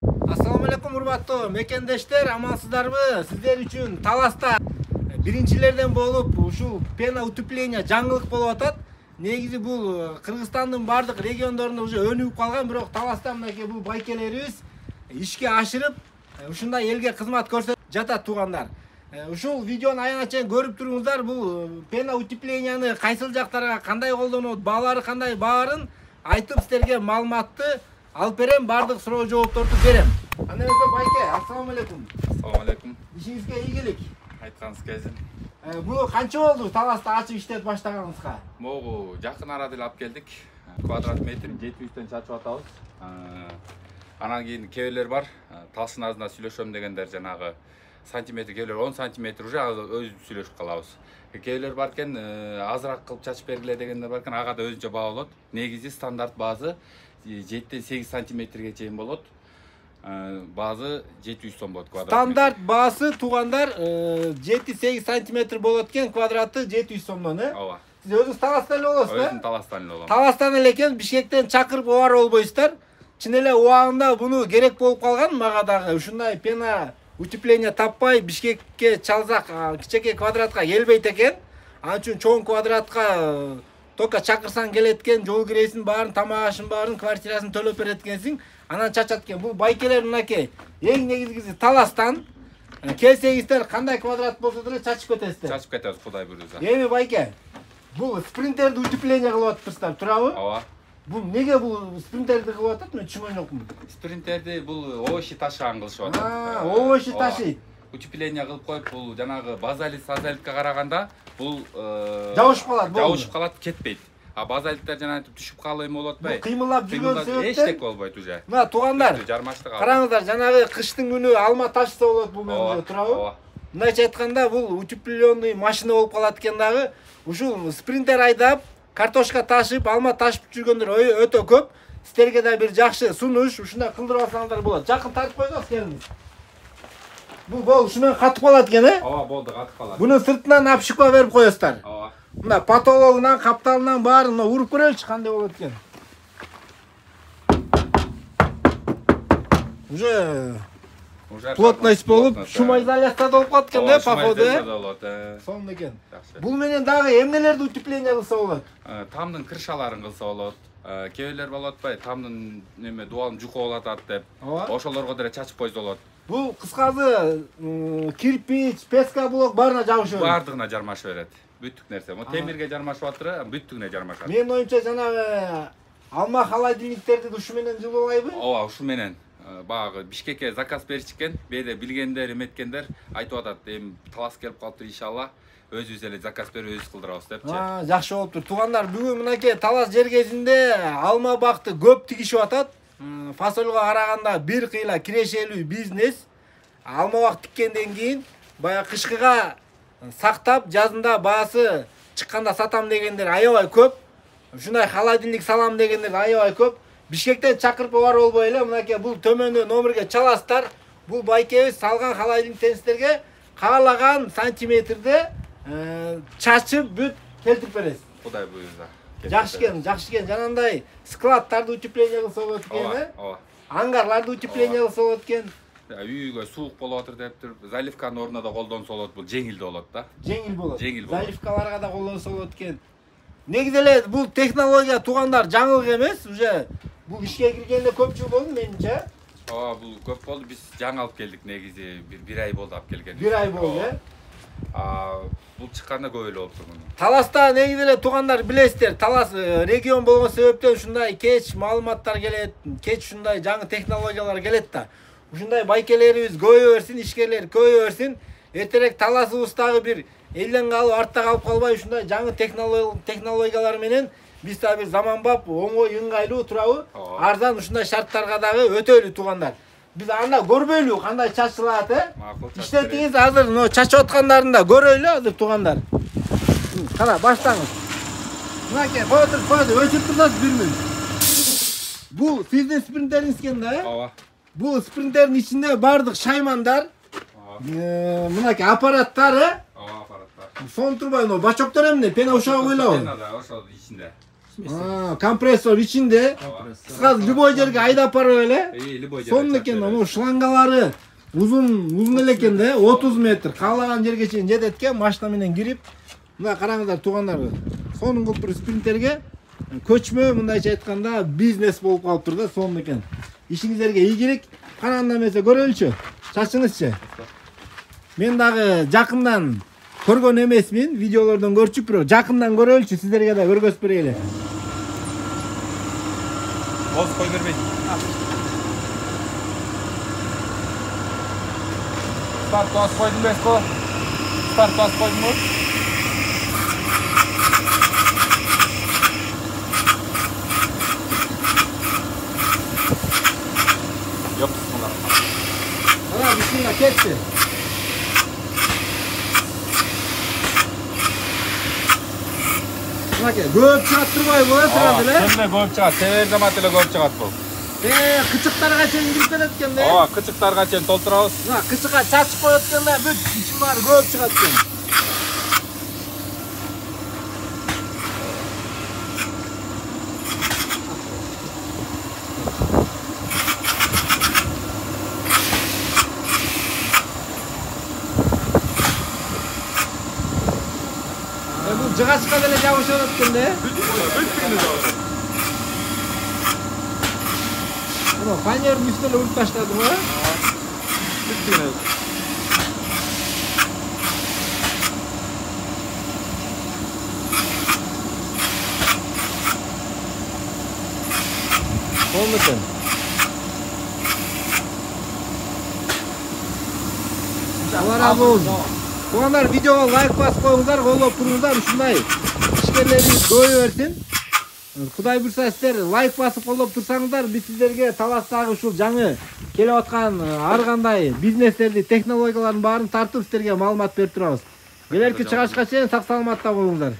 Assalamu alaikum урматтуу мекендештер, амансыздарбы? Сиздер үчүн Таласта биринчилерден болуп ушул пена утепления жаңылык болуп атат. Негизи бул Кыргызстандын бардык региондорунда уже өнүгүп калган, бирок Таласта мынакей бул байкелерибиз ишке ашырып, ушундай элге кызмат көрсөтүп жатат туугандар. Ушул видеону аягына чейин көрүп туруңуздар. Бул пена утепленияны кайсыл жактарга кандай колдонот, баалары кандай баарын айтып сиздерге маалыматты алып берем, бардык суроо жоопторду берем. Анда эмесе байке, ассаламу алейкум. Ассаламу алейкум. Ишиңизге ийгилик. Айтканыңыз келсин. Бул канча болду Таласта ачып иштеп баштаганыңызга? Могу жакын арада эле алып келдик. Квадрат метрин 700төн чачып атабыз. Анан кийин кээ бар, талшын азына сүйлөшөм дегендер жанагы сантиметр, кээ 10 сантиметр уже өзүбүз сүйлөшүп калабыз. Кээ бар экен, азыраак кылып чачып бергиле дегендер бар экен, ага да өзүнчө баа болот. Негизи стандарт баазы 7-8 сантиметрге чейин болот. Баазы 700 сом болот квадрат. Стандарт баасы туугандар 7-8 сантиметр болот экен, квадраты 700 сомдон, Ооба. Сиз өзүңүз Таластан эле болосуз, Өзүм Таластан эле болом. Таластан эле экен, Бишкектен чакырып обар болбойсуздар. Чын эле убагында буну керек болуп калган, мага дагы ушундай пена утепление таппай Бишкекке чалсак кичинекей квадратка келбейт экен. Ал үчүн чоң квадратка только чакырсаң келет экен, жол киресин баарын, тамак ашын баарын, квартирасын төлөп берет экенсиң, анан чачат экен. Бул байкелер мынакей эң негизгиси Таластан. Келсеңиздер кандай квадрат болсо деле чачып кетесиздер. Чачып кетебиз, Кудай буйрса. Эми байке, бул спринтерди утепление кылып атыптырсыздар, туурабы? Ооба. Бул неге бул спринтерди кылып атат? Мен түшүнбөй жокмун. Спринтерди бул овощи ташыган кылышып атат. Овощи ташыйт. Утепление кылып коюп, бул жанагы базалит, сазалитке караганда бул жабышып калат, жабышып калат, кетпейт. А базалиттер жана түшүп калып эме болуп атпайбы? Кыймылдап жүргөн себептен эчтеке болбойт уже. Мына туугандар, жармаштык алып. караңыздар, жанагы кыштын күнү алма ташса болот бул менен, туурабы? Ооба. Мындайча айтканда, бул утепленный машина болуп калат экен дагы. Ушул спринтер айдап, картошка ташып, алма ташып жүргөндөр өтө көп. Сиздерге да бир жакшы сунуш, ушундай кылдырып алсаңыздар болот. Жакын тартып койсоңуз келиңиз. Бул ушу менен катып калат экен, Ооба, болду, катып калат. Буну сыртынан апшыкка берип коесуздар. Ооба. Мына потологунан, капталынан баарын уруп көрөлүчү кандай болот экен. Уже плотность болуп, шумоизоляция болуп калат экен да, походу. Сонун экен. Бул менен дагы эмнелерди утепление кылса болот? Тамдын крышаларын кылса болот. Кээ болот атпайбы, тамдын неме дуалын жукуп атат деп. Ошолорго деле чачып койсо болот. Бул кыскасы кирпич, песка блок баарына жабыша берет. Бардыгына жармаша берет. Бүттүк нерсе. Темирге жармашып атыр, бүттүгүнө жармашат. Менин оюмча жанагы алма холодильниктерди ушу менен жылуулайбы? Ооба, ушу менен. Багы Бишкекке заказ беришкен, беде билгендер, эметкендер айтып атат, эми Талас келип калыптыр иншалла. Өзүбүз эле заказ берип өзүбүз кылдырабыз депчи. Жакшы болуптур. Туугандар, бүгүн мынакей Талас жергесинде алма бакты көп тигишип атат. Фасолго караганда бир кыйла кирешелүү бизнес. Алма бак тиккенден кийин баягы кышкыга сактап, жазында баасы чыкканда сатам дегендер аябай көп. Ушундай холодильник салам дегендер аябай көп. Бишкектен чакырып бар болбой эле мынакей бул төмөндө номерге чаласыздар. Бул байкебиз салган холодильниктен сиздерге каалаган сантиметрде чачып бүт келтирип бересиз. Кудай буйрса. Жакшы экен. Жанагындай складдарды утепление кылса болот экен, Ооба. Ангарларды утепление кылса болот экен. Үйгө суук болуп атыр дептир. Заливканын ордуна да колдонсо болот, бул жеңил болот да. Жеңил болот. Жеңил болот. Заливкаларга да колдонсо болот экен. Негизи эле бул технология туугандар жаңылык эмес, уже бул ишке киргенде көп жыл болду менимче. Ооба, бул көп болду. Биз жаңы алып келдик, негизи бир ай болду алып келген. Бир ай болду, Бул чыкканда көп эле болуптур муну. Таласта негизи эле туугандар билесиздер, Талас регион болгон себептен ушундай кеч маалыматтар келет, кеч ушундай жаңы технологиялар келет да. Ушундай байкелерибиз көбөйө берсин, ишкерлер көбөйө берсин. Эртерээк Таласыбыздагы бир элден калып, артта калып калбай ушундай жаңы технологиялар менен биз да бир заманбап, оңой, ыңгайлуу, туурабы? Арзан ушундай шарттарга дагы өтөлү туугандар. Биз анда көрбөйлү кандай чачылат, Иштетиңиз азыр чачып аткандарын да көрөйлү азыр туугандар. Кана баштаңыз. Мынакей койду, өчүрүп турсаңыз 1 мүнөт. Бул сиздин спринтериңиз экен да, Ооба. Бул спринтердин ичинде бардык шаймандар, мынакей аппараттары. Аппараттар. Сон турбай, бачоктор эмне, пена ушага коюлабы? Пена да ошол ичинде. Компрессор içinde. Kıskas любой жерге айдап барып эле. Любой Сонун экен, анау шлангалары uzun элекен да, 30 метр. Каалаган жерге чейин жетет экен, машина менен кирип. Мына караңыздар туугандар. Сонун кылып туруп спринтерге көчмө, мындайча айтканда бизнес болуп калыптыр да, сонун экен. Ишиңиздерге ийгилик. Канагындан эмесе көрөлүчү. Чачыңызчы. Мен дагы жакындан көргөн эмесмин, видеолордон көрчүп, бирок жакындан көрөлүчү, сиздерге да көргөзүп берели. Боз кой бербейт. Старт басып койдун беско. Старт басып койдунбу? Yok, bunlar. Ana bismillah ketти. Мынакей, көп чыгат турбайбы болот турат эле? Кемне көп чыгат, север замат эле көп чыгат бул. Кычыктарга чейин кирип берет экен да. Ооба, кычыктарга чейин толтурабыз. Мына кычыкка чачып коет экен да, бүт ичи баары көп чыгат экен. Бул жыгачка деле жабышып атат экен да. Бүткүнү жабышат. Мына фанердин үстүнө уруп таштадым а. Бүткүнү. Сонун экен. Алла разы болсун. Туугандар, видеого лайк басып коюңуздар, колдоп туруңуздар, ушундай ишкерлерибиз көбөйө берсин. Кудай буйрса сиздер лайк басып колдоп турсаңыздар, биз сиздерге Таластагы ушул жаңы келип аткан ар кандай бизнестерди, технологиялардын баарын тартып сиздерге маалымат берип турабыз. Келерки чыгышка чейин сак саламатта болуңуздар.